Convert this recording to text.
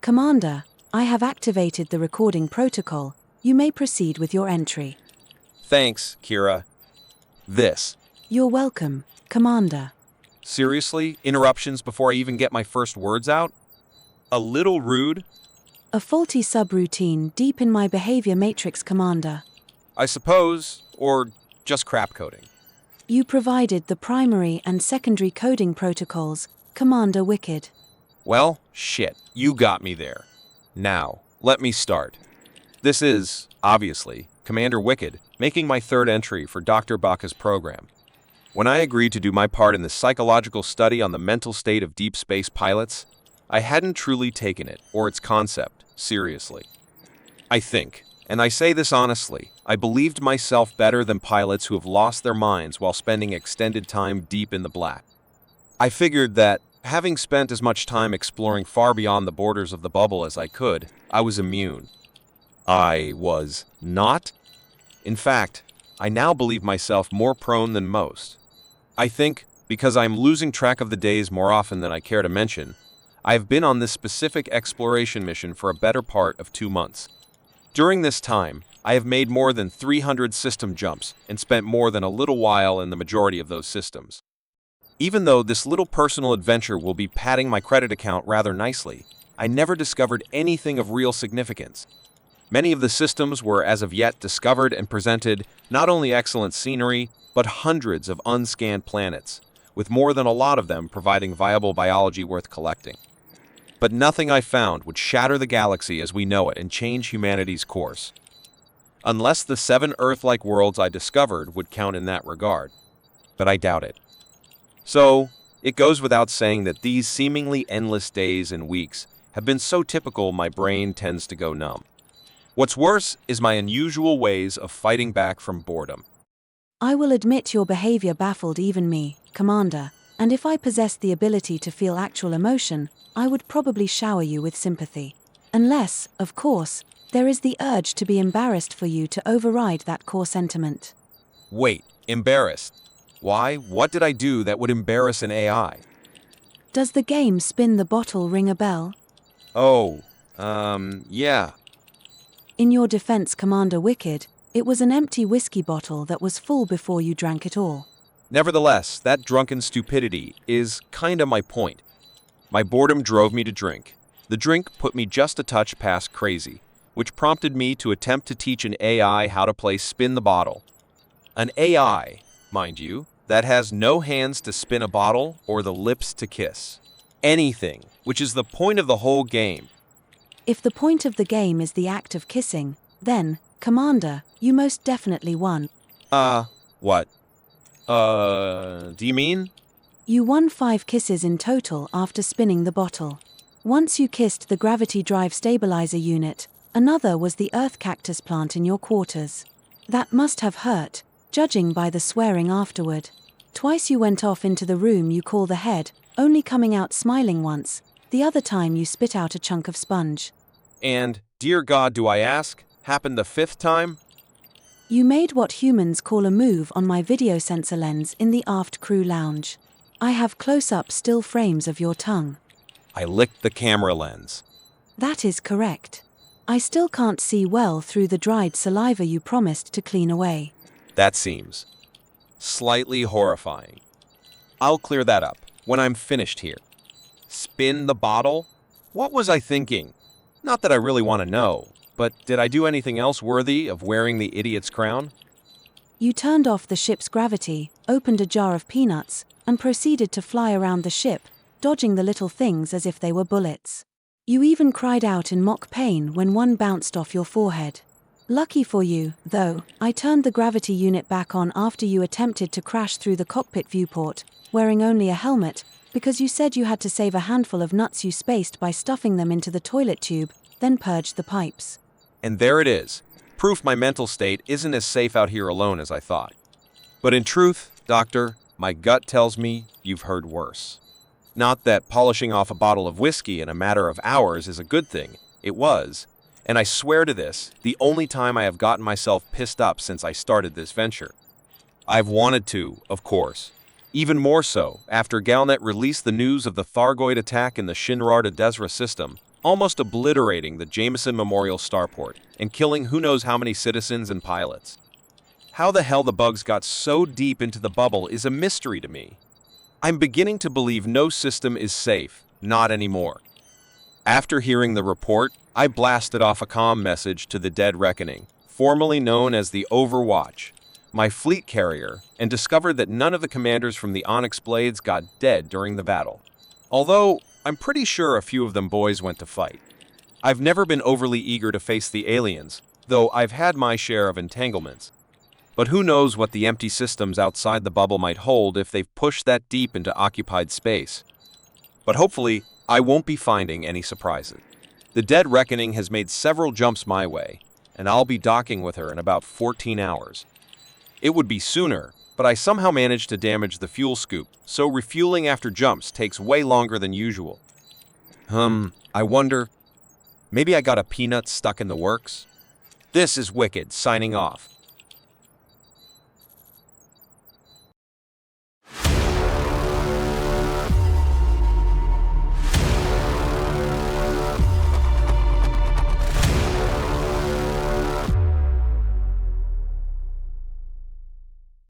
Commander, I have activated the recording protocol. You may proceed with your entry. Thanks, Kira. This. You're welcome, Commander. Seriously? Interruptions before I even get my first words out? A little rude? A faulty subroutine deep in my behavior matrix, Commander. I suppose, or just crap coding. You provided the primary and secondary coding protocols, Commander Wicked. Well, shit, you got me there. Now, let me start. This is, obviously, Commander Wicked, making my third entry for Dr. Baka's program. When I agreed to do my part in the psychological study on the mental state of deep space pilots, I hadn't truly taken it, or its concept, seriously. I think, and I say this honestly, I believed myself better than pilots who have lost their minds while spending extended time deep in the black. I figured that, having spent as much time exploring far beyond the borders of the bubble as I could, I was immune. I was not. In fact, I now believe myself more prone than most. I think, because I'm losing track of the days more often than I care to mention, I have been on this specific exploration mission for a better part of 2 months. During this time, I have made more than 300 system jumps and spent more than a little while in the majority of those systems. Even though this little personal adventure will be padding my credit account rather nicely, I never discovered anything of real significance. Many of the systems were as of yet discovered and presented not only excellent scenery, but hundreds of unscanned planets, with more than a lot of them providing viable biology worth collecting. But nothing I found would shatter the galaxy as we know it and change humanity's course. Unless the 7 Earth-like worlds I discovered would count in that regard. But I doubt it. So, it goes without saying that these seemingly endless days and weeks have been so typical my brain tends to go numb. What's worse is my unusual ways of fighting back from boredom. I will admit your behavior baffled even me, Commander, and if I possessed the ability to feel actual emotion, I would probably shower you with sympathy. Unless, of course, there is the urge to be embarrassed for you to override that core sentiment. Wait, embarrassed? Why? What did I do that would embarrass an AI? Does the game Spin the Bottle ring a bell? Oh, yeah. In your defense, Commander Wicked, it was an empty whiskey bottle that was full before you drank it all. Nevertheless, that drunken stupidity is kinda my point. My boredom drove me to drink. The drink put me just a touch past crazy, which prompted me to attempt to teach an AI how to play Spin the Bottle. An AI, mind you, that has no hands to spin a bottle or the lips to kiss. Anything, which is the point of the whole game. If the point of the game is the act of kissing, then, Commander, you most definitely won. What? Do you mean? You won 5 kisses in total after spinning the bottle. Once you kissed the gravity drive stabilizer unit, another was the earth cactus plant in your quarters. That must have hurt, judging by the swearing afterward. Twice you went off into the room you call the head, only coming out smiling once. The other time you spit out a chunk of sponge. And, dear God, do I ask, happened the 5th time? You made what humans call a move on my video sensor lens in the aft crew lounge. I have close-up still frames of your tongue. I licked the camera lens. That is correct. I still can't see well through the dried saliva you promised to clean away. That seems slightly horrifying. I'll clear that up when I'm finished here. Spin the bottle? What was I thinking? Not that I really want to know, but did I do anything else worthy of wearing the idiot's crown? You turned off the ship's gravity, opened a jar of peanuts, and proceeded to fly around the ship, dodging the little things as if they were bullets. You even cried out in mock pain when one bounced off your forehead. Lucky for you, though, I turned the gravity unit back on after you attempted to crash through the cockpit viewport, wearing only a helmet, because you said you had to save a handful of nuts you spaced by stuffing them into the toilet tube, then purged the pipes. And there it is. Proof my mental state isn't as safe out here alone as I thought. But in truth, Doctor, my gut tells me you've heard worse. Not that polishing off a bottle of whiskey in a matter of hours is a good thing. It was, and I swear to this, the only time I have gotten myself pissed up since I started this venture. I've wanted to, of course. Even more so, after Galnet released the news of the Thargoid attack in the Shinrar to Desra system, almost obliterating the Jameson Memorial Starport and killing who knows how many citizens and pilots. How the hell the bugs got so deep into the bubble is a mystery to me. I'm beginning to believe no system is safe, not anymore. After hearing the report, I blasted off a comm message to the Dead Reckoning, formerly known as the Overwatch, my fleet carrier, and discovered that none of the commanders from the Onyx Blades got dead during the battle. Although, I'm pretty sure a few of them boys went to fight. I've never been overly eager to face the aliens, though I've had my share of entanglements. But who knows what the empty systems outside the bubble might hold if they've pushed that deep into occupied space. But hopefully, I won't be finding any surprises. The Dead Reckoning has made several jumps my way, and I'll be docking with her in about 14 hours. It would be sooner, but I somehow managed to damage the fuel scoop, so refueling after jumps takes way longer than usual. I wonder, maybe I got a peanut stuck in the works? This is Wicked, signing off.